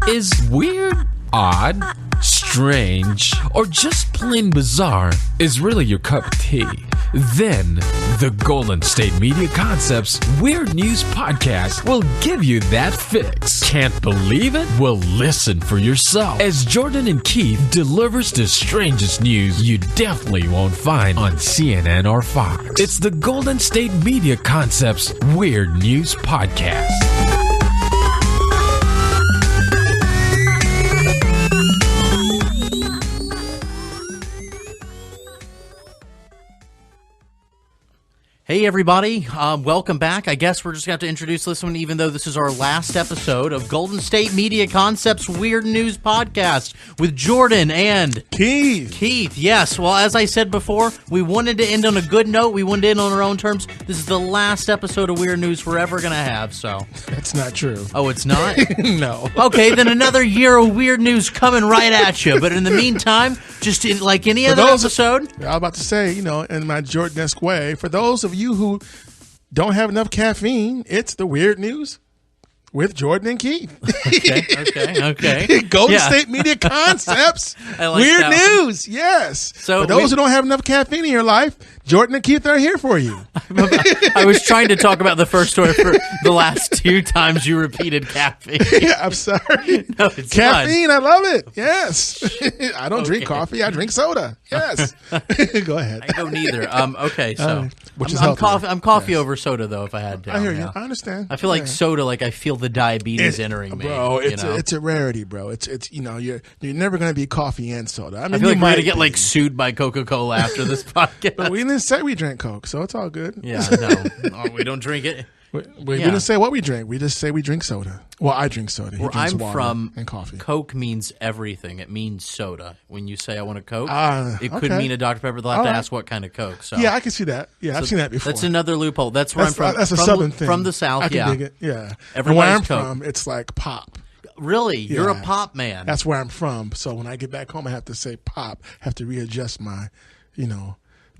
Is weird, odd, strange, or just plain bizarre is really your cup of tea? Then the Golden State Media Concepts Weird News Podcast will give you that fix. Can't believe it? Well, listen for yourself as Jordan and Keith delivers the strangest news you definitely won't find on CNN or Fox. It's the Golden State Media Concepts Weird News Podcast. Hey everybody, welcome back. I guess we're just going to have to introduce this one even though this is our last episode of Golden State Media Concepts Weird News Podcast with Jordan and Keith, yes. Well, as I said before, we wanted to end on a good note. We wanted to end on our own terms. This is the last episode of Weird News we're ever going to have, so. That's not true. Oh, it's not? No. Okay, then another year of Weird News coming right at you. But in the meantime, just like any other episode. I was about to say, in my Jordan-esque way, for those of you who don't have enough caffeine, it's the Weird News with Jordan and Keith. Okay. Golden State Media Concepts. Like Weird News, yes. So for those who don't have enough caffeine in your life, Jordan and Keith are here for you. I was trying to talk about the first story for the last two times you repeated caffeine. Yeah, I'm sorry. No, it's caffeine, I love it. Yes. I don't drink coffee. I drink soda. Yes. Go ahead. I go neither. Okay, so which is I'm coffee over soda though. If I had to, I hear you. I understand. I feel like soda. Like I feel the diabetes entering me. Bro, it's a rarity, bro. It's you're never gonna be coffee and soda. I mean, I feel like we're gonna get sued by Coca-Cola after this podcast. But we didn't say we drank Coke, so it's all good. Yeah, no, we don't drink it. We didn't say what we drink. We just say we drink soda. Well, I drink soda. Where I'm from, and coffee. Coke means everything. It means soda. When you say I want a Coke, it could okay. mean a Dr. Pepper. They'll have to ask what kind of Coke. So yeah, I can see that. Yeah, I've seen that before. That's another loophole. That's where I'm from. That's a southern thing. From the South, I can dig it. Yeah. Everybody's where I'm Coke. from, it's like pop. Really? Yeah. You're a pop man. That's where I'm from. So when I get back home, I have to say pop. I have to readjust my,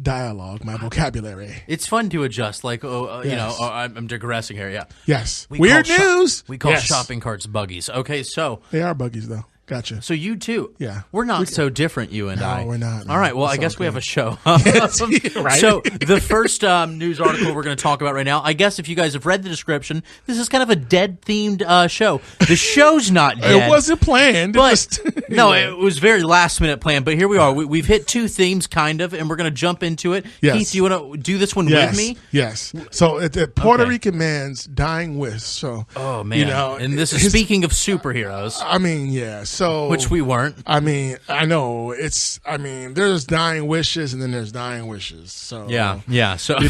dialogue, my vocabulary. It's fun to adjust. I'm digressing here. Yeah. Yes. Weird news. We call shopping carts buggies. Okay, so they are buggies though. Gotcha. So you too. Yeah. We're not so different, you and I. No, we're not. All right. Well, I guess we have a show. Yes, right? So the first news article we're going to talk about right now, I guess if you guys have read the description, this is kind of a dead-themed show. The show's not dead. It wasn't planned. But, no, it was very last-minute planned. But here we are. We've hit two themes, kind of, and we're going to jump into it. Yes. Keith, you want to do this one with me? Yes. So the Puerto Rican man's dying wish. So, oh, man. And this is speaking of superheroes. I mean, yeah. So which we weren't. I mean, I know there's dying wishes and then there's dying wishes. So yeah. So okay,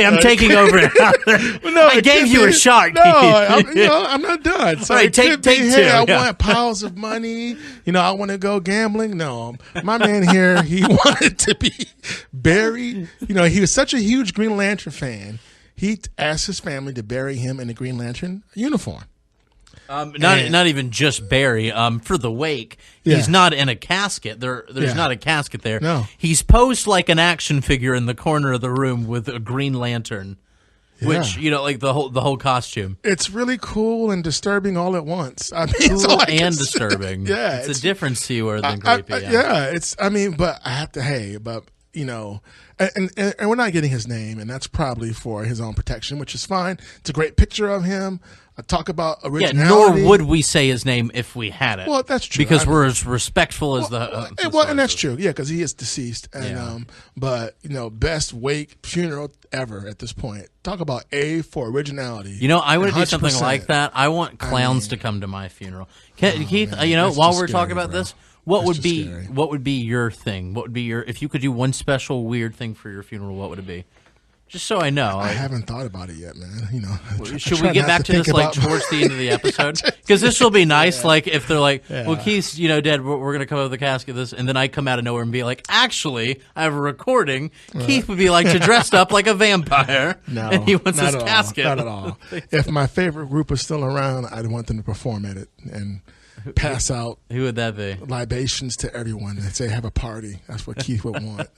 I'm taking over. No, I gave you a shot. No, I'm not done. So right, take two. I want piles of money. I want to go gambling. No, my man here, he wanted to be buried. He was such a huge Green Lantern fan. He asked his family to bury him in the Green Lantern uniform. Not even just bury. For the wake, he's not in a casket. There's not a casket there. No. He's posed like an action figure in the corner of the room with a Green Lantern, which like the whole costume. It's really cool and disturbing all at once. I mean, cool and disturbing. Yeah, it's a different C word than creepy. But I have to. And we're not getting his name, and that's probably for his own protection, which is fine. It's a great picture of him. I talk about originality. Nor would we say his name if we had it. Well, that's true. Because we're as respectful as the and that's true. Yeah, because he is deceased. And but best wake funeral ever at this point. Talk about A for originality. I would do something like that. I want clowns to come to my funeral. Keith, man, while we're talking about bro. this, what would be your thing? What would be if you could do one special weird thing for your funeral, what would it be? Just so I know. I haven't thought about it yet, man. Should we get back to this towards the end of the episode? Because this will be nice. Yeah. Like if they're like, well, Keith's dead. We're going to come up with the casket. And then I come out of nowhere and be like, actually, I have a recording. Keith would be dressed up like a vampire. No, and he wants his casket. Not at all. If my favorite group was still around, I'd want them to perform at it and pass out. Who would that be? Libations to everyone and say have a party. That's what Keith would want.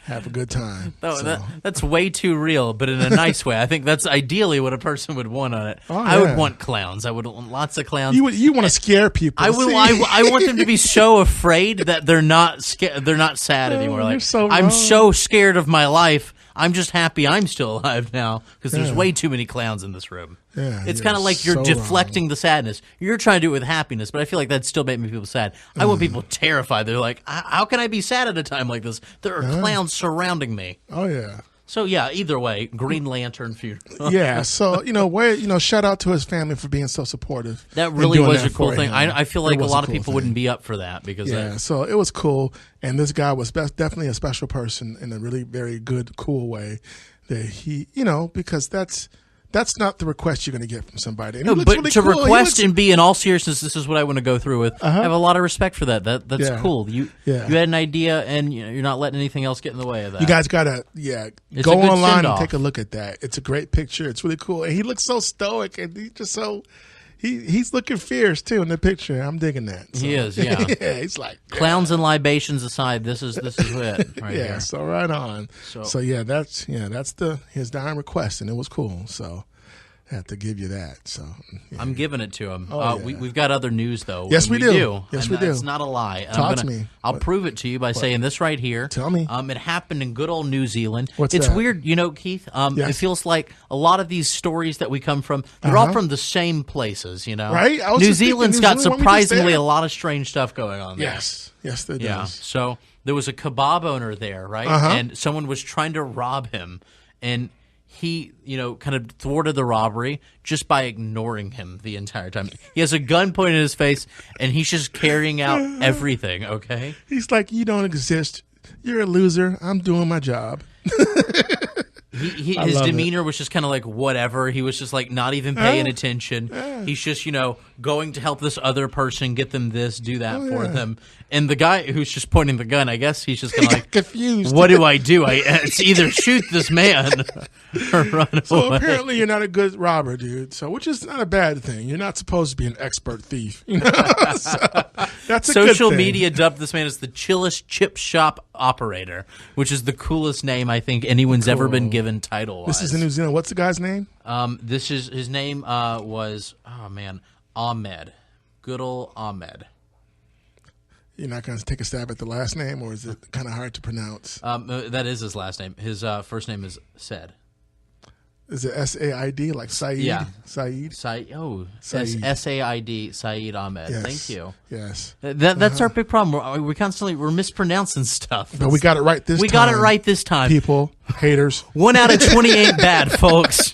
have a good time. No, So, that's way too real, but in a nice way. I think that's ideally what a person would want on it. Oh, I would yeah. want clowns. I would want lots of clowns. you want to scare people. I will. See? I want them to be so afraid that they're not They're not sad anymore. you're Like so I'm wrong. so scared of my life. I'm just happy I'm still alive now because there's Yeah. way too many clowns in this room. Yeah, It's you're kind of like you're so deflecting the sadness. You're trying to do it with happiness, but I feel like that'd still make me people sad. I want people terrified. They're like, how can I be sad at a time like this? There are clowns surrounding me. Oh yeah. So yeah, either way, Green Lantern funeral. Yeah, so shout out to his family for being so supportive. That and really doing was that a cool for thing. him. I feel It like a was lot of cool people thing. wouldn't be up for that because Yeah, so it was cool, and this guy was definitely a special person in a really very good, cool way. That he, because that's not the request you're going to get from somebody. And he looks but really to cool. He request looks- and be in all seriousness, this is what I want to go through with. I have a lot of respect for that. That's Yeah. cool. You Yeah. had an idea, and you're not letting anything else get in the way of that. You guys gotta, It's go a good online and send-off. take a look at that. It's a great picture. It's really cool, and he looks so stoic, and he's just so he's looking fierce too in the picture. I'm digging that. So. He is, yeah. yeah, he's like Clowns and libations aside, this is it right yeah. here. So right on. So- yeah, that's his dying request, and it was cool. So I have to give you that. So yeah. I'm giving it to him. Oh, yeah. We've got other news though. Yes, and we do. Yes, And we do. It's not a lie. Talk to me. I'll prove it to you by saying this right here. Tell me. It happened in good old New Zealand. What's it's that? weird, Keith. Yes. It feels like a lot of these stories that we come from, they're all from the same places. Right? I was New just thinking Zealand's New got Zealand, weren't we just surprisingly there? a lot of strange stuff going on there. Yes, there Yeah. does. So there was a kebab owner there, right? And someone was trying to rob him, and he, kind of thwarted the robbery just by ignoring him the entire time. He has a gun pointed at his face, and he's just carrying out everything, okay? He's like, you don't exist. You're a loser. I'm doing my job. His love it. demeanor was just kind of like whatever. He was just like not even paying attention. He's just, going to help this other person, get them this, do that for them. And the guy who's just pointing the gun, I guess he's just kind of like, confused. what do I do? It's either shoot this man or run So away. apparently you're not a good robber, dude. So which is not a bad thing. You're not supposed to be an expert thief. So, that's a Social good thing. media dubbed this man as the Chillest chip shop operator, which is the coolest name I think anyone's ever been given title-wise. This is in New Zealand. What's the guy's name? This is his name was Ahmed. Good old Ahmed. You're not going to take a stab at the last name, or is it kind of hard to pronounce? That is his last name. His first name is Said. Is it S-A-I-D, like Saeed? Yeah. Saeed? Said. Saeed. S-A-I-D, Saeed Ahmed. Yes. Thank you. Yes. That's our big problem. We're mispronouncing stuff. But we got it right this time. We got it right this time. People, haters. 1 out of 20 ain't bad, folks.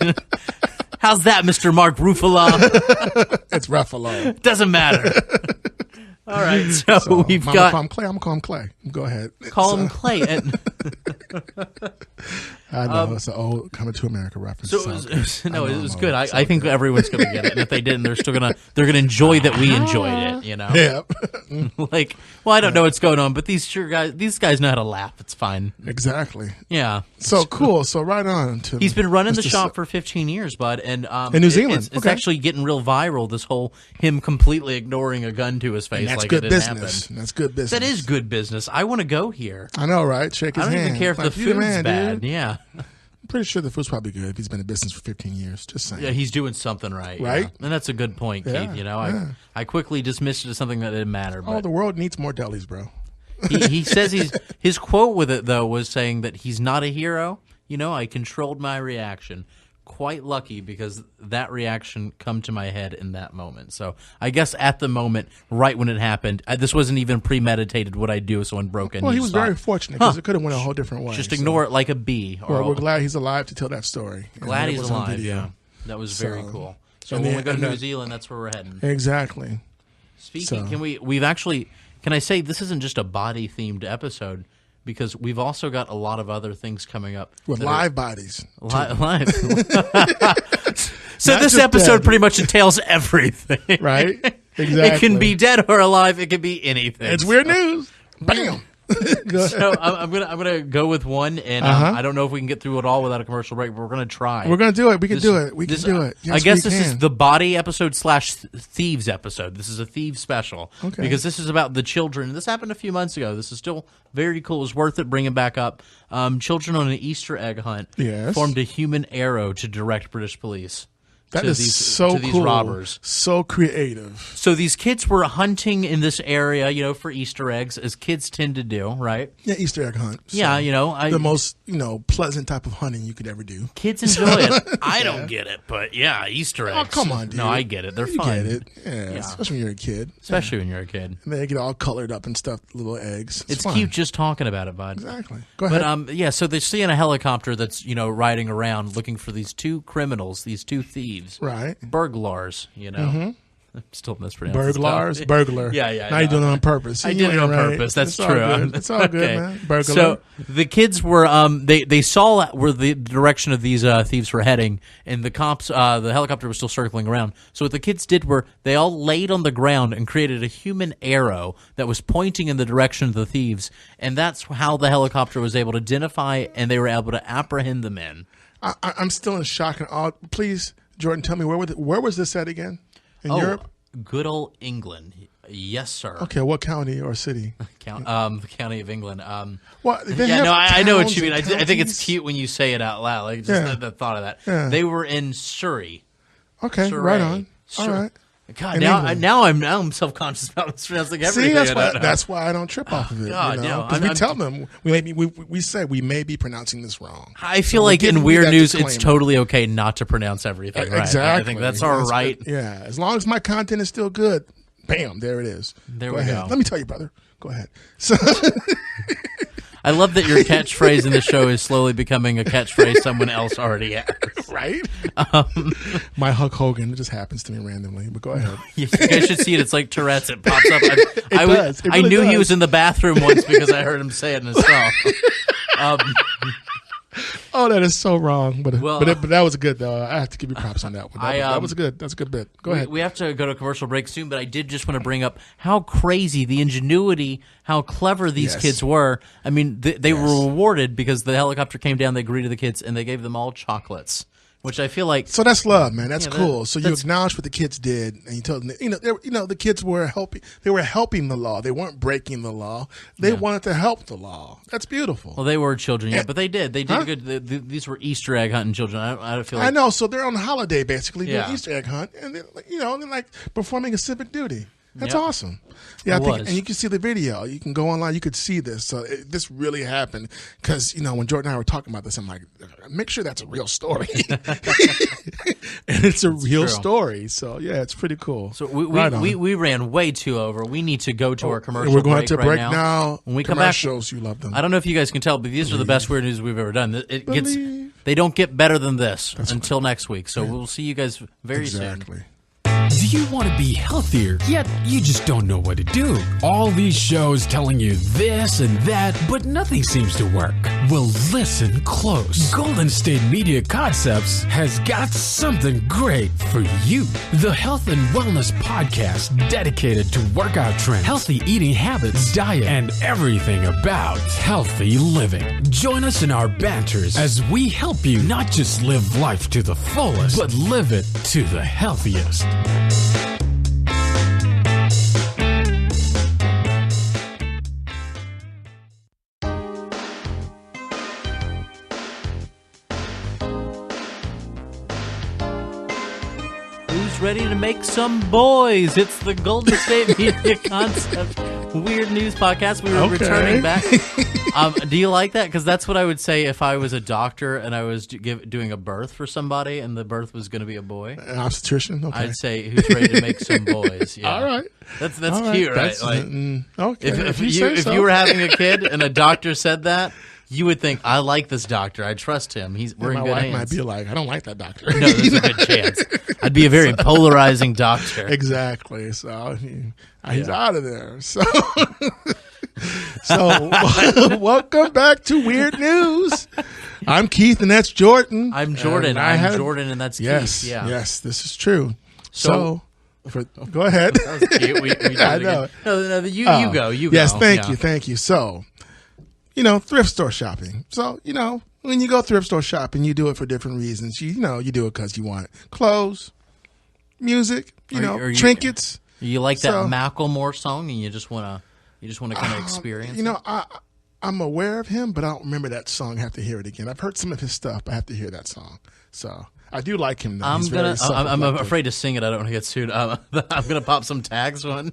How's that, Mr. Mark Ruffalo? It's Ruffalo. Doesn't matter. All right, so we've I'm got going to call him Clay. Go ahead. call him Clay. And I know it's an old Coming to America reference. so it was good. I think everyone's going to get it, and if they didn't, they're gonna enjoy that we enjoyed it. Yeah. Like, well, I don't know what's going on, but these guys know how to laugh. It's fine. Exactly. Yeah. So cool. So right on to He's been running the Mr. shop for 15 years, bud, and in New Zealand. it's Okay. actually getting real viral. This whole him completely ignoring a gun to his face, That's like good it didn't business. happen. That's good business. That is good business. I want to go here. I know, right? Shake his I don't hand. even care if Like, the you the food's man, bad. dude. Yeah. I'm pretty sure the food's probably good if he's been in business for 15 years. Just saying. Yeah, he's doing something right. Right? Yeah. And that's a good point, Yeah, Keith. yeah. I quickly dismissed it as something that didn't matter. Oh, But the world needs more delis, bro. he says his quote with it, though, was saying that he's not a hero. I controlled my reaction. Quite lucky because that reaction come to my head in that moment. So I guess at the moment, right when it happened, this wasn't even premeditated what I'd do if someone broke in. Well, he You was just very thought, fortunate because it could have went a whole different way. just ignore it like a bee. Well, we're glad he's alive to tell that story. Glad And it he's was on alive. video. Yeah, that was very cool. So and when then- we go to and New that- Zealand, that's where we're heading. Exactly. Speaking, So- we've actually, can I say this isn't just a body themed episode because we've also got a lot of other things coming up With that live bodies. are live. So Not this just episode dead. pretty much entails everything. Right? Exactly. It can be dead or alive. It can be anything. It's weird news. Bam. Go ahead. So I'm gonna go with one, and I don't know if we can get through it all without a commercial break, but we're gonna try. We're gonna do it. We can do it. We can do it. Yes, I guess we this can. is the body episode / thieves episode. This is a thieves special because this is about the children. This happened a few months ago. This is still very cool. It was worth it bringing back up. Children on an Easter egg hunt formed a human arrow to direct British police. That to is these, so to these cool. robbers. So creative. So these kids were hunting in this area, for Easter eggs, as kids tend to do, right? Yeah, Easter egg hunt. So Yeah, the most, pleasant type of hunting you could ever do. Kids enjoy it. I don't get it, but yeah, Easter eggs. Oh, come on, dude. No, I get it. They're you fun. get it. Yeah, especially when you're a kid. Especially when you're a kid. And they get all colored up and stuffed little eggs. It's fun. cute just talking about it, bud. Exactly. Go ahead. But so they're seeing a helicopter that's riding around looking for these two criminals, these two thieves, right. Burglars. I'm still mispronouncing Burglars, burglar. Yeah. Now you're doing it on purpose. I did it on purpose. That's it's true. All good. It's all good, man. Burglar. So the kids were they saw where the direction of these thieves were heading, and the cops the helicopter was still circling around. So what the kids did were they all laid on the ground and created a human arrow that was pointing in the direction of the thieves, and that's how the helicopter was able to identify and they were able to apprehend the men. I'm still in shock and awe. Please, Jordan, tell me where was this at again? In Europe? Good old England. Yes, sir. Okay, what county or city? The county of England. Well, I know what you mean. I think it's cute when you say it out loud. Like just the thought of that. Yeah. They were in Surrey. Okay, Surrey. right on. All right. God, now I'm self-conscious about mispronouncing everything. See, that's why I don't trip off of it. God, Because we tell them we say we may be pronouncing this wrong. I feel like in weird news, it's totally okay not to pronounce everything. Right? Exactly. I think that's all right. Yeah, as long as my content is still good, bam, there it is. There go we ahead. go. Let me tell you, brother. Go ahead. So. I love that your catchphrase in the show is slowly becoming a catchphrase someone else already has. Right? My Hulk Hogan, it just happens to me randomly, but go ahead. You guys should see it. It's like Tourette's. It pops up. I knew he was in the bathroom once because I heard him say it in his song. Oh, that is so wrong. But that was good, though. I have to give you props on that one. That was good. That's a good bit. Go ahead. We have to go to a commercial break soon, but I did just want to bring up how crazy the ingenuity, how clever these kids were. I mean, they were rewarded because the helicopter came down, they greeted the kids, and they gave them all chocolates. Which I feel like, so that's love, man. That's cool. So you acknowledge what the kids did, and you told them, the kids were helping. They were helping the law. They weren't breaking the law. They wanted to help the law. That's beautiful. Well, they were children, but they did. They did good. These were Easter egg hunting children. I feel like I know. So they're on holiday basically doing Easter egg hunt, and they're like performing a civic duty. That's awesome. Yeah, I think, and you can see the video. You can go online. You could see this. So this really happened because when Jordan and I were talking about this, I'm like, make sure that's a real story, and it's a real story. So yeah, it's pretty cool. So we ran way too over. We need to go to our commercial. We're going break to break right now. When we come back, you love them. I don't know if you guys can tell, but these are the best weird news we've ever done. They don't get better than this until next week. So we'll see you guys very soon. Do you want to be healthier, yet you just don't know what to do? All these shows telling you this and that, but nothing seems to work. Well, listen close. Golden State Media Concepts has got something great for you. The Health and Wellness Podcast dedicated to workout trends, healthy eating habits, diet, and everything about healthy living. Join us in our banters as we help you not just live life to the fullest, but live it to the healthiest. Who's ready to make some boys? It's the Golden State Media Concept Weird News Podcast. We were returning back. Do you like that? Because that's what I would say if I was a doctor and I was doing a birth for somebody and the birth was going to be a boy. An obstetrician? Okay. I'd say, who's ready to make some boys? Yeah. All right. That's cute, right? Okay. If you were having a kid and a doctor said that, you would think, I like this doctor. I trust him. We're in good hands. My wife might be like, I don't like that doctor. No, there's a good chance. I'd be a very polarizing doctor. Exactly. So he's out of there. So welcome back to Weird News. I'm Keith, and that's Jordan. I'm Jordan. I'm Jordan, and that's Keith. Yeah. Yes, this is true. So Go ahead. That was cute. We I know. No, you go. You yes, go. Thank you. So, thrift store shopping. So, when you go thrift store shopping, you do it for different reasons. You do it because you want clothes, music, trinkets. You like that Macklemore song, and you just want to kind of experience. I'm aware of him, but I don't remember that song. I have to hear it again. I've heard some of his stuff, but I have to hear that song. So I do like him. Though. I'm afraid to sing it. I don't want to get sued. I'm gonna pop some tags one.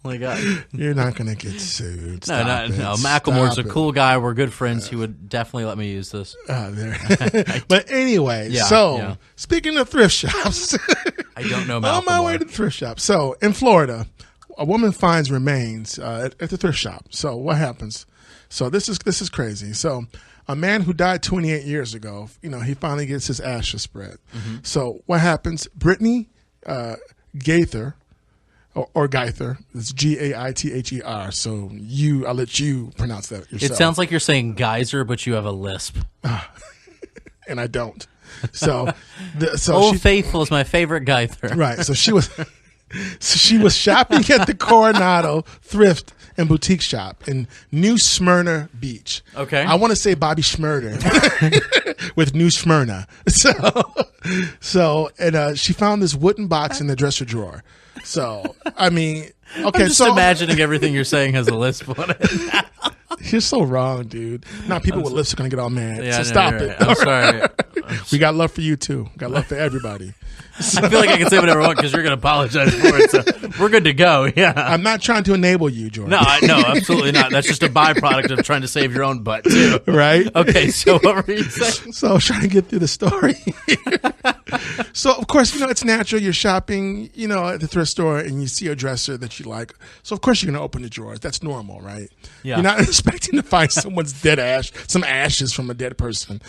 Oh my God. You're not gonna get sued. No. Macklemore's a cool guy. We're good friends. He would definitely let me use this. But anyway, speaking of thrift shops, I don't know Macklemore. On my way to the thrift shop. So in Florida, a woman finds remains at the thrift shop. So what happens? So this is crazy. So a man who died 28 years ago, he finally gets his ashes spread. Mm-hmm. So what happens? Brittany Gaither, or Gaither, it's Gaither. So I'll let you pronounce that yourself. It sounds like you're saying geyser, but you have a lisp. And I don't. So, Old Faithful is my favorite Gaither. Right. So she was shopping at the Coronado Thrift and Boutique Shop in New Smyrna Beach. Okay. I want to say Bobby Schmurder with New Smyrna. So she found this wooden box in the dresser drawer. So, I mean, okay. I'm just imagining everything you're saying has a lisp on it. You're so wrong, dude. Now people with lisps are going to get all mad. Yeah, stop it. Right. I'm sorry. We got love for you, too. Got love for everybody. I feel like I can say whatever I want because you're going to apologize for it. So we're good to go. Yeah. I'm not trying to enable you, Jordan. No, absolutely not. That's just a byproduct of trying to save your own butt, too. Right? Okay, so what were you saying? So I was trying to get through the story. So, of course, it's natural. You're shopping, at the thrift store and you see a dresser that you like. So, of course, you're going to open the drawers. That's normal, right? Yeah. You're not expecting to find someone's some ashes from a dead person.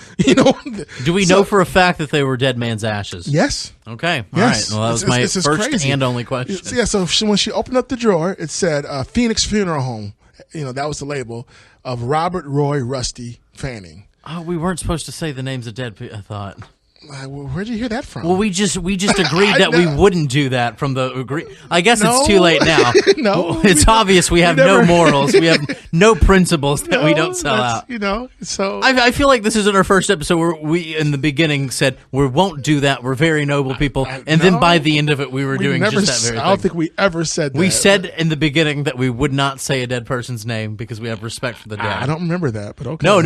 Do we know for a fact that they were dead man's ashes? Yes. Okay. All yes. right. Well, that was my first and only question. Yeah. So when she opened up the drawer, it said Phoenix Funeral Home. That was the label of Robert Roy Rusty Fanning. Oh, we weren't supposed to say the names of dead people, I thought. Where'd you hear that from? Well, we just agreed that we wouldn't do that from the I guess it's too late now. No. It's obvious we have no morals. We have no principles that we don't sell out. So I feel like this isn't our first episode where we, in the beginning, said we won't do that. We're very noble people. And then by the end of it, we were doing just that very thing. I don't think we ever said that. We said in the beginning that we would not say a dead person's name because we have respect for the dead. I don't remember that, but okay. No.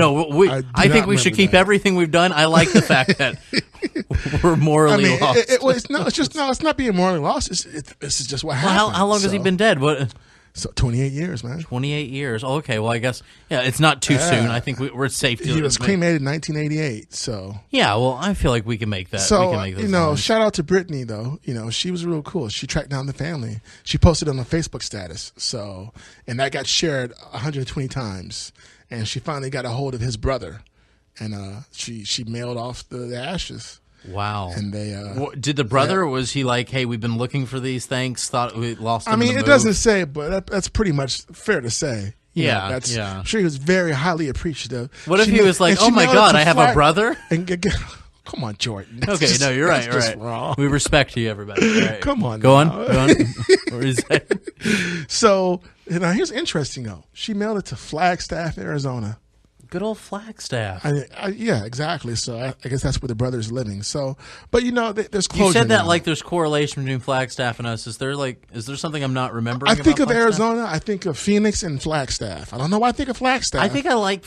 I think we should keep everything we've done. I like the fact that we're morally lost. It's not being morally lost. This is just what happened. How long has he been dead? What? So 28 years, man. 28 years. Oh, okay. Well, I guess it's not too soon. I think we're safe. He was cremated in 1988. So yeah. Well, I feel like we can make that. So we can make shout out to Brittany though. She was real cool. She tracked down the family. She posted on a Facebook status. So and that got shared 120 times. And she finally got a hold of his brother, and she mailed off the ashes. Wow. And they did the brother, or was he like, hey, we've been looking for these, thanks, thought we lost them? I mean, it doesn't say, but that's pretty much fair to say. I'm sure he was very highly appreciative. What if he was like, oh my God, I have a brother? Come on, Jordan. Okay, no, you're right. You're right. Wrong. We respect you, everybody. Right. Come on. Go on. What is that? So, here's interesting, though. She mailed it to Flagstaff, Arizona. Good old Flagstaff. Yeah, exactly. So I guess that's where the brother's living. So, but there's closure. You said that now. like there's correlation between Flagstaff and us. Is there something I'm not remembering? I think of Flagstaff? Arizona. I think of Phoenix and Flagstaff. I don't know why I think of Flagstaff. I think I like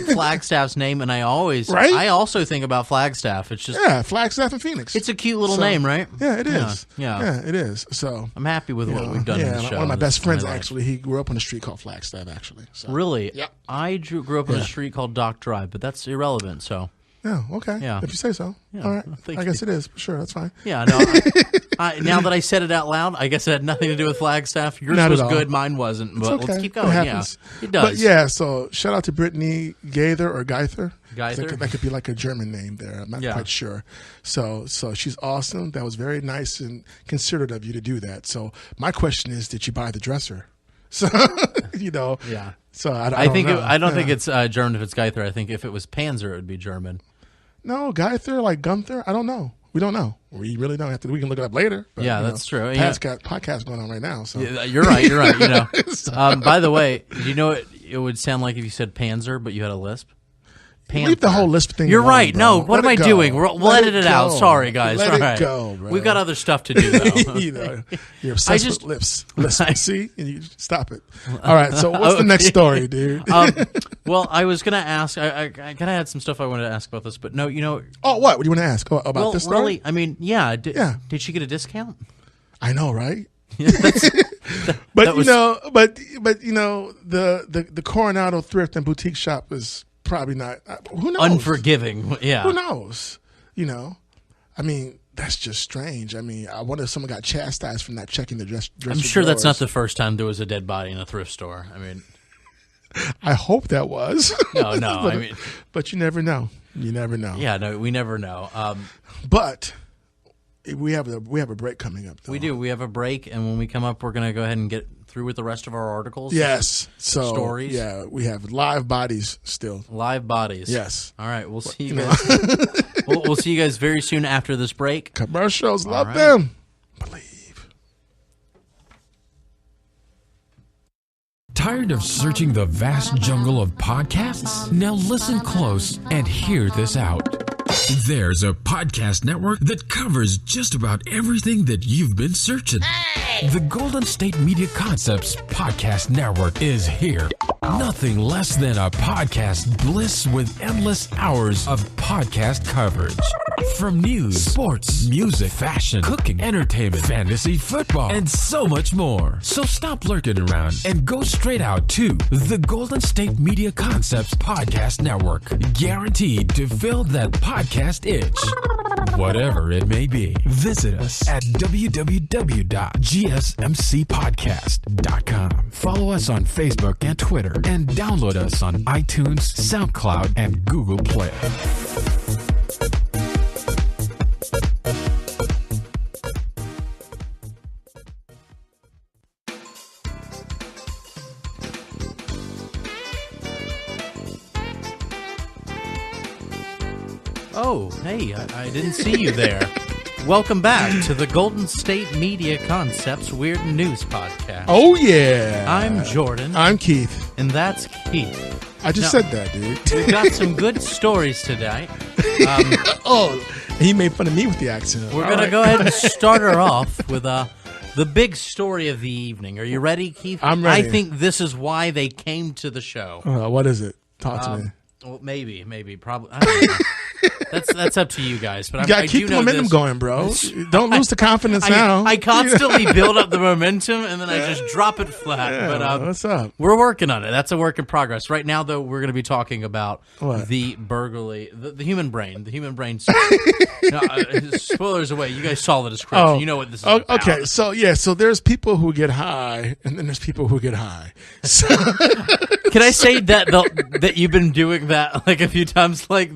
Flagstaff's name, and I also think about Flagstaff. It's just Flagstaff and Phoenix. It's a cute little name, right? Yeah, it is. Yeah, it is. So I'm happy with what we've done in the show. One of my best friends actually, he grew up on a street called Flagstaff. Actually, so. Really? Yeah. I grew up on a street called Dock Drive, but that's irrelevant. So. Yeah. Okay. Yeah. If you say so. Yeah, all right. I guess it is. Sure. That's fine. Yeah. No. Now that I said it out loud, I guess it had nothing to do with Flagstaff. Yours was good. Mine wasn't. But okay. Let's keep going. It happens. Yeah. It does. But yeah. So shout out to Brittany Gaither or Geither. Geither. That could be like a German name there. I'm not quite sure. So she's awesome. That was very nice and considerate of you to do that. So my question is, did you buy the dresser? So Yeah. So I don't think know. I don't think it's German if it's Geither. I think if it was Panzer, it would be German. No, Geither like Gunther. I don't know. We don't know. We really don't have to. We can look it up later. But, Yeah, that's true. Pat's got podcast going on right now. So Yeah, you're right. You know. By the way, do you know what it would sound like if you said Panzer, but you had a lisp? Leave the whole lisp thing. You're alone, right. bro. No, what am I go. doing? We'll edit it out. Sorry, guys. Let All it right. go, bro. We've got other stuff to do, though. You're obsessed with lips. Listen, see, and you stop it. All right. So what's the next story, dude? Well, I was gonna ask. I kind of had some stuff I wanted to ask about this, but no, you know. Oh, what? What do you want to ask about this story? Really, I mean, yeah. Yeah. Did she get a discount? I know, right? That But was- the Coronado thrift and boutique shop is probably not. Who knows? Unforgiving. Yeah. Who knows? I mean, that's just strange. I mean, I wonder if someone got chastised for not checking the dress. I'm sure that's not the first time there was a dead body in a thrift store. I mean, I hope that was. no. I mean, but you never know. You never know. yeah, no, we never know. But we have a break coming up. Though. We do. We have a break, and when we come up, we're gonna go ahead and get through with the rest of our articles. Yes. So Stories. Yeah, we have live bodies still. Live bodies. Yes. All right. We'll see you guys. we'll see you guys very soon after this break. Commercials, love right. them. Believe. Tired of searching the vast jungle of podcasts? Now listen close and hear this out. There's a podcast network that covers just about everything that you've been searching. The Golden State Media Concepts Podcast Network is here. Nothing less than a podcast bliss with endless hours of podcast coverage. From news, sports, music, fashion, cooking, entertainment, fantasy, football, and so much more. So stop lurking around and go straight out to the Golden State Media Concepts Podcast Network. Guaranteed to fill that podcast itch. Whatever it may be. Visit us at www.gsmcpodcast.com. Follow us on Facebook and Twitter, and download us on iTunes, SoundCloud, and Google Play. Oh, hey, I didn't see you there. Welcome back to the Golden State Media Concepts Weird News Podcast. Oh, yeah. I'm Jordan. I'm Keith. And that's Keith. I just said that, dude. We've got some good stories today. Oh, he made fun of me with the accent. We're going to go ahead and start her off with the big story of the evening. Are you ready, Keith? I'm ready. I think this is why they came to the show. What is it? Talk to me. Well, maybe, probably. I don't know. That's up to you guys. But You got to keep the momentum going, bro. Don't lose the confidence now. I constantly build up the momentum, and then I just drop it flat. Yeah, but what's up? We're working on it. That's a work in progress. Right now, though, we're going to be talking about What? the burglary, the human brain, the human brain. No, spoilers away. You guys saw the description. You know what this is about. Okay, so there's people who get high, and then there's people who get high. So, Can I say that you've been doing that like a few times? Like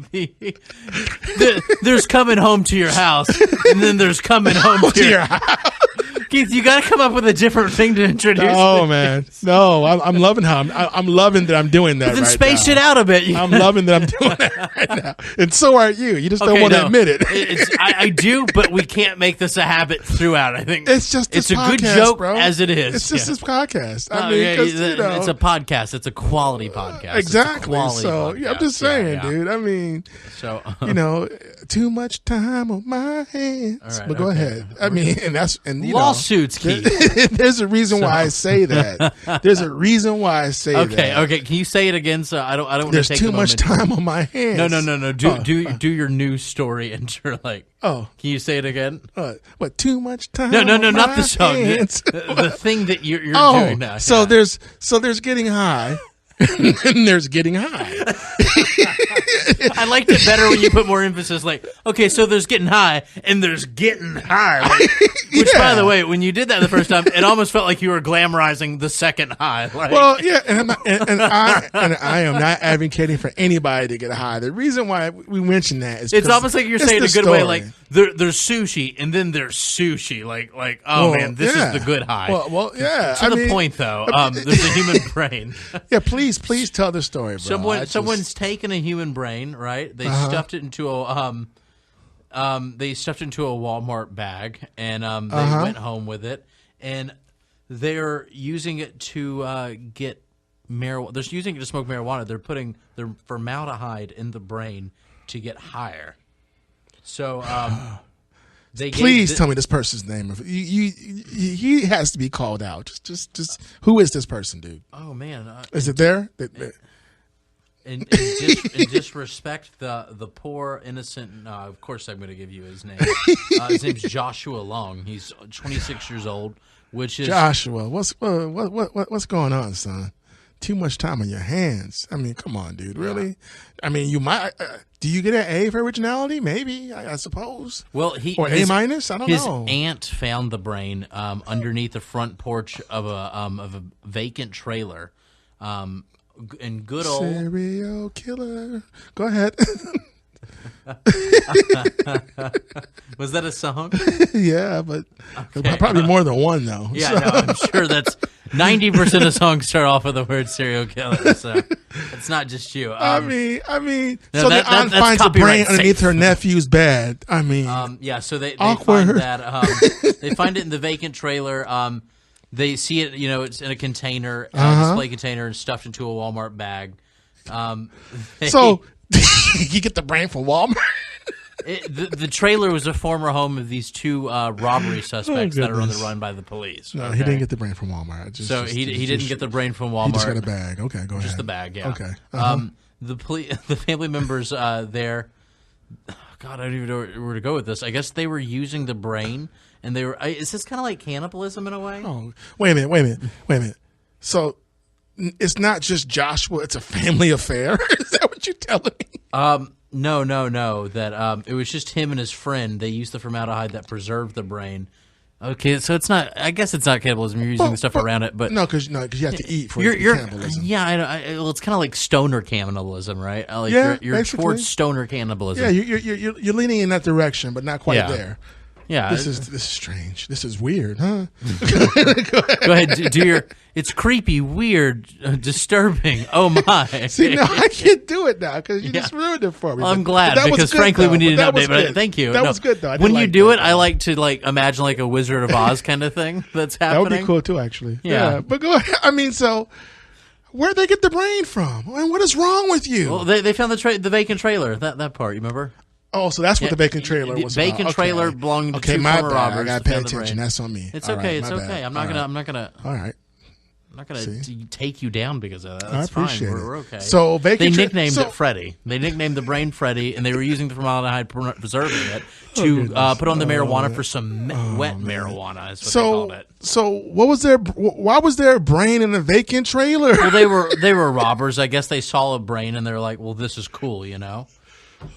there's coming home to your house, and then there's coming home to your house. Keith, you got to come up with a different thing to introduce. Oh man, no, I'm loving how I'm loving that I'm doing that. Then right space now. it out a bit. I'm loving that I'm doing that right now, and so are you. You just don't want to admit it. I do, but we can't make this a habit throughout. I think It's just it's this a good podcast, joke bro. as it is. It's just this podcast. I Oh, mean, yeah, 'cause, you know, it's a podcast. It's a quality podcast. exactly. It's a quality So podcast. yeah, I'm just saying, Yeah. dude. I mean, So you know, too much time on my hands. All right, But go okay. ahead. I mean, and you lawsuits, know, Keith. there's a reason why I say that. There's a reason why I say that. Okay. Can you say it again? So I don't. Want to There's take too the much momentum. time on my hands. No. Do your news story and you're like. Oh, Can you say it again? what? Too much time? No, on not my the song. hands. The thing that you're Oh, doing now. so Yeah. there's getting high, and there's getting high. I liked it better when you put more emphasis. Like, okay, so there's getting high and there's getting high. Like, which, Yeah. by the way, when you did that the first time, it almost felt like you were glamorizing the second high. Like, Well, yeah, and I am not advocating for anybody to get high. The reason why we mention that is it's because almost like you're it's saying the a good way. story. Like there's sushi and then there's sushi. Like oh Well, man, this yeah. is the good high. Well, yeah. to the point though, there's a human brain. Yeah, please tell the story, bro. Someone's taken a human brain, right? They stuffed it into they stuffed it into a Walmart bag, and they went home with it, and they're using it to get marijuana. They're using it to smoke marijuana. They're putting their formaldehyde in the brain to get higher. So, please tell me this person's name. He has to be called out. Just who is this person, dude? Oh man, is it there? In disrespect, the poor innocent. Of course, I'm going to give you his name. His name's Joshua Long. He's 26 years old. Which is Joshua? What's going on, son? Too much time on your hands. I mean, come on, dude. Really? Yeah. I mean, you might. Do you get an A for originality? Maybe, I suppose. Well, or A minus. I don't know. His aunt found the brain underneath the front porch of a vacant trailer. And good old serial killer. Go ahead. Was that a song? Yeah, but probably more than one though. Yeah, so. No, I'm sure that's 90% of songs start off with the word serial killer. So it's not just you. I mean, no, so the aunt finds a brain underneath her nephew's bed. I mean, yeah. So they find that they find it in the vacant trailer. They see it, it's in a container, display container, and stuffed into a Walmart bag. So you get the brain from Walmart? The trailer was a former home of these two robbery suspects that are on the run by the police. No, he didn't get the brain from Walmart. He didn't get the brain from Walmart. He just got a bag. Okay, go ahead. Just the bag, yeah. Okay. The family members there, God, I don't even know where to go with this. I guess they were using the brain, and they were. Is this kind of like cannibalism in a way? Oh, wait a minute. So it's not just Joshua; it's a family affair. Is that what you're telling me? No. That it was just him and his friend. They used the formaldehyde that preserved the brain. Okay, so it's not. I guess it's not cannibalism. You're using the stuff around it, but because you have to eat for cannibalism. Yeah, well, it's kind of like stoner cannibalism, right? You're towards stoner cannibalism. Yeah, you're leaning in that direction, but not quite there. Yeah, this is strange. This is weird, huh? Go ahead, do your. It's creepy, weird, disturbing. Oh my! See, no, I can't do it now because you just ruined it for me. Well, I'm glad because frankly, we need an update. But thank you. That was good though. When you do it, I like to imagine like a Wizard of Oz kind of thing that's happening. That would be cool too, actually. Yeah, but go ahead. I mean, so where'd they get the brain from? I mean, what is wrong with you? Well, they found the vacant trailer. That part, you remember? Oh, so that's what the vacant trailer was about. Vacant trailer belonging to two former robbers. I got to pay attention. That's on me. It's okay. It's okay. I'm not gonna. All right. I'm not going to take you down because of that. That's fine. Appreciate it. We're okay. So they nicknamed it Freddy. They nicknamed the brain Freddy, and they were using the formaldehyde preserving it to put on the marijuana for some wet marijuana. Is what they called it. So what was there? Why was there a brain in a vacant trailer? Well, they were robbers. I guess they saw a brain and they're like, "Well, this is cool,"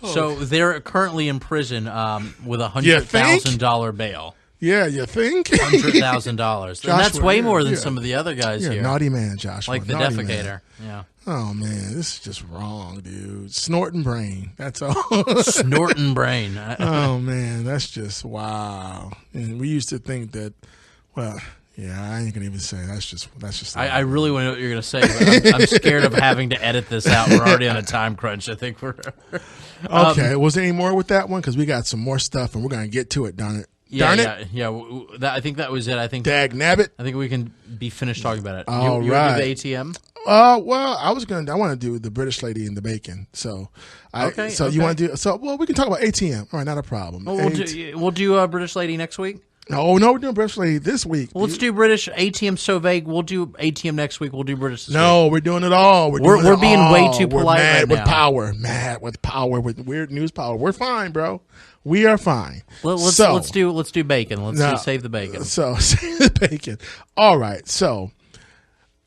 So they're currently in prison with $100,000 bail. Yeah, you think? $100,000. And that's way more than some of the other guys here. Naughty man, Joshua. Like the defecator. Yeah. Oh, man, this is just wrong, dude. Snorting brain. That's all. Snorting brain. Oh, man, that's just wow. And we used to think that, well, yeah, I ain't gonna even say. That's just. I really want to know what you're gonna say, but I'm scared of having to edit this out. We're already on a time crunch. I think we're. Okay. Was there any more with that one? Because we got some more stuff, and we're gonna get to it. Darn it. I think that was it. I think. Dag nabbit. I think we can be finished talking about it. All you right. Do the ATM. Well, I want to do the British lady and the bacon. So, you want to do? So, well, we can talk about ATM. All right, not a problem. Well, we'll do British lady next week. No, we're doing British lady this week. Well, let's do British. ATM so vague. We'll do ATM next week. We'll do British this week. We're doing it all. We're being way too polite mad right with now. Mad with power, with weird news power. We're fine, bro. We are fine. Well, let's do bacon. Let's save the bacon. So save the bacon. All right. So,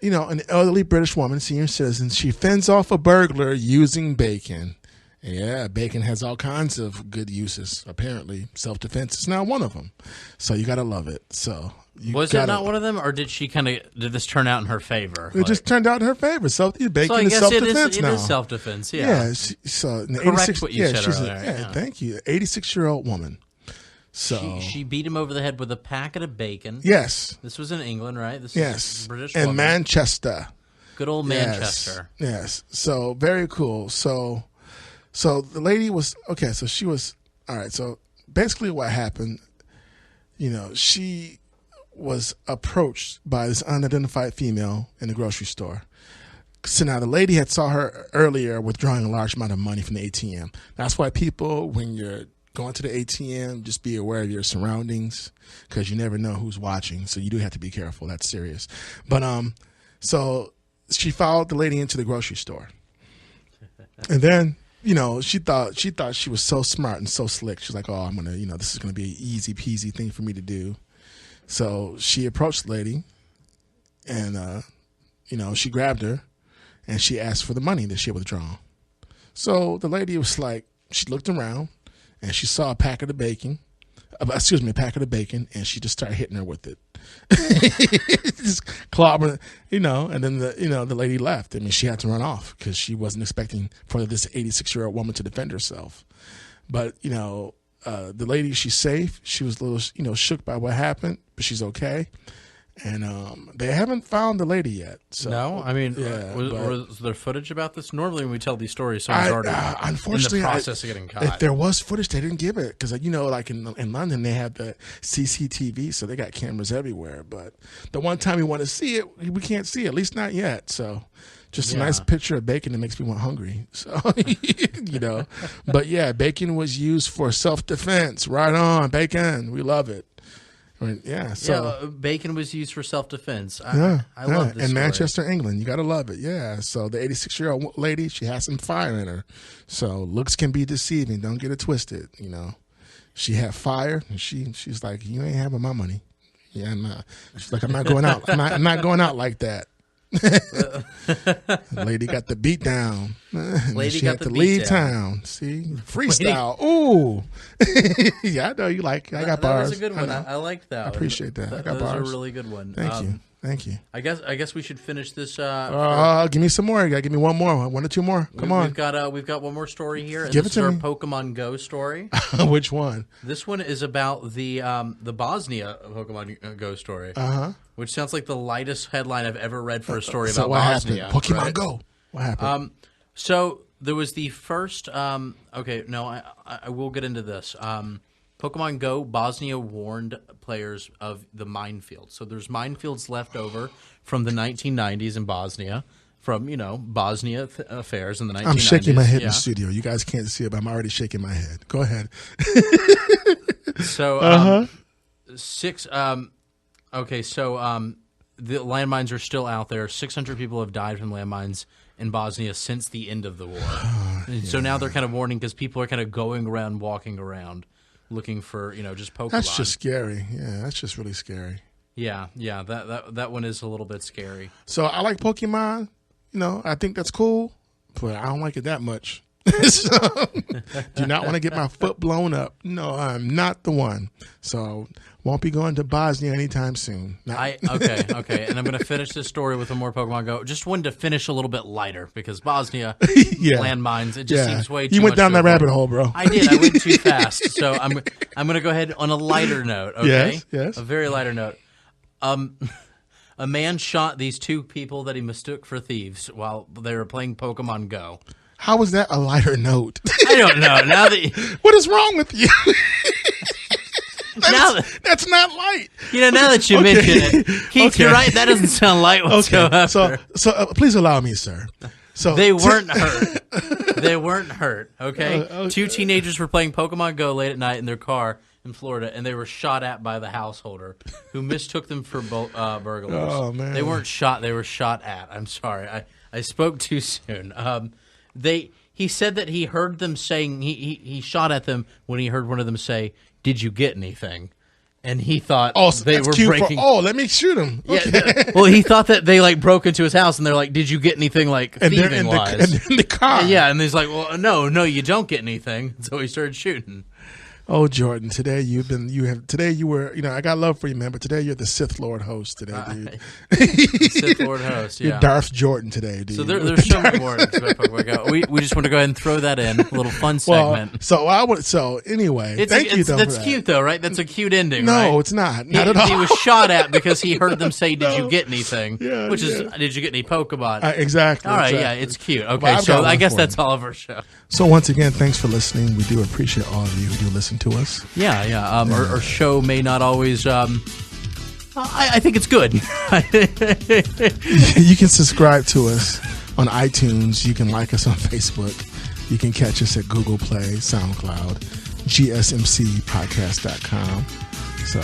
an elderly British woman, senior citizen, she fends off a burglar using bacon. Yeah, bacon has all kinds of good uses. Apparently, self-defense is not one of them. So you gotta love it. So was it not one of them, or did this turn out in her favor? It just turned out in her favor. Bacon is self-defense now. It is self-defense. Yeah. Yeah. So correct what you said earlier. Yeah, thank you. 86-year-old woman. So she beat him over the head with a packet of bacon. Yes. This was in England, right? This is British in woman. Manchester. Good old Manchester. Yes. So very cool. So the lady was okay. So she was All right, so basically what happened, she was approached by this unidentified female in the grocery store. So now the lady had saw her earlier withdrawing a large amount of money from the ATM. That's why people, when you're going to the ATM, just be aware of your surroundings because you never know who's watching. So you do have to be careful. That's serious. But so she followed the lady into the grocery store, and then she thought she was so smart and so slick. She's like, oh, I'm gonna, this is gonna be an easy peasy thing for me to do. So she approached the lady, and she grabbed her. And she asked for the money that she had withdrawn. So the lady was like, she looked around and she saw a packet of bacon, and she just started hitting her with it. Just clobbering, and then the lady left. I mean, she had to run off because she wasn't expecting for this 86-year-old woman to defend herself. But, the lady, she's safe. She was a little, shook by what happened, but she's okay. And they haven't found the lady yet. So, no, I mean, was there footage about this? Normally, when we tell these stories, someone's already unfortunately, in the process of getting caught. If there was footage, they didn't give it because, like in London, they have the CCTV, so they got cameras everywhere. But the one time we want to see it, we can't see it, at least not yet. So, just a nice picture of bacon that makes me want hungry. So, But yeah, bacon was used for self-defense. Right on, bacon. We love it. Yeah, so bacon was used for self-defense. I in love this story. Manchester, England. You got to love it. Yeah, so the 86-year-old lady, she has some fire in her. So looks can be deceiving. Don't get it twisted. She had fire, and she's like, you ain't having my money. Yeah, I'm not. She's like, I'm not going out. I'm not going out like that. Lady got the beat down. Lady she got had the to beat leave down. town. See, freestyle. Ooh, yeah, I know you like. I got bars. That was a good one. I liked that. I appreciate that. I got that bars. was a really good one. Thank you. I guess we should finish this. Give me some more. You gotta give me one more, one or two more. Come on. We've got one more story here. And Give this it to is me. our Pokemon Go story. Which one? This one is about the Bosnia Pokemon Go story. Which sounds like the lightest headline I've ever read for a story about what Bosnia. happened? Pokemon right? Go. What happened? So there was the first. I will get into this. Pokemon Go, Bosnia warned players of the minefield. So there's minefields left over from the 1990s in Bosnia, from, Bosnia affairs in the 1990s. I'm shaking my head in the studio. You guys can't see it, but I'm already shaking my head. Go ahead. So, the landmines are still out there. 600 people have died from landmines in Bosnia since the end of the war. So now they're kind of warning because people are kind of going around, walking around, looking for, just Pokemon. That's just scary. Yeah, that's just really scary. Yeah, that one is a little bit scary. So I like Pokemon. I think that's cool, but I don't like it that much. So, do not want to get my foot blown up. No, I'm not the one. So won't be going to Bosnia anytime soon. Okay. And I'm going to finish this story with one more Pokemon Go. Just wanted to finish a little bit lighter because Bosnia, landmines, it just seems way too much. You went down that rabbit hole, bro. I did. I went too fast. So I'm going to go ahead on a lighter note, okay? Yes. A very lighter note. A man shot these two people that he mistook for thieves while they were playing Pokemon Go. How was that a lighter note? I don't know. Now that what is wrong with you? That's not light. Now that you mention it, Keith, you're right. That doesn't sound light whatsoever. So please allow me, sir. So they weren't hurt. They weren't hurt. Okay? Two teenagers were playing Pokemon Go late at night in their car in Florida, and they were shot at by the householder, who mistook them for burglars. Oh man! They weren't shot. They were shot at. I'm sorry. I spoke too soon. He said that he heard them saying he shot at them when he heard one of them say, "Did you get anything?" And he thought they were breaking. Let me shoot him. Okay. Yeah, well, he thought that they broke into his house and they're like, "Did you get anything thieving wise?" And they're in the car. And he's like, "Well, no, you don't get anything." So he started shooting. Oh, Jordan, today you were, I got love for you, man, but today you're the Sith Lord host today, dude. Sith Lord host, yeah. You're Darth Jordan today, dude. So there's so many more. We just want to go ahead and throw that in, a little fun segment. Anyway, thank you, though. That's cute, though, right? That's a cute ending, no, right? No, it's not. Not at all. He was shot at because he heard them say, "Did you get anything?" Yeah, did you get any Pokemon? Exactly. All right, exactly. yeah, it's cute. Okay, so I guess that's all of our show. So once again, thanks for listening. We do appreciate all of you who do listen to us. Yeah. Our show may not always. I think it's good. You can subscribe to us on iTunes. You can like us on Facebook. You can catch us at Google Play, SoundCloud, GSMCpodcast.com. So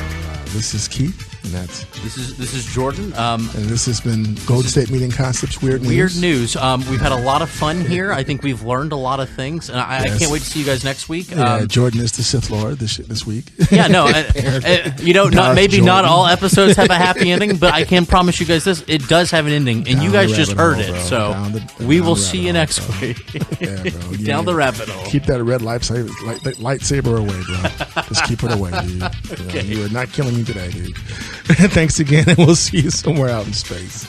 this is Keith. And this is Jordan, and this has been Golden State Media Concepts Weird News. Weird News. We've had a lot of fun here. I think we've learned a lot of things, and I can't wait to see you guys next week. Jordan is the Sith Lord this week. Yeah, no, not all episodes have a happy ending, but I can promise you guys this: it does have an ending, and you guys just heard it. So we will see you next week. Yeah, bro. Down the rabbit hole. Keep that red lightsaber away, bro. Just keep it away, dude. Okay. You are not killing me today, dude. Thanks again, and we'll see you somewhere out in space.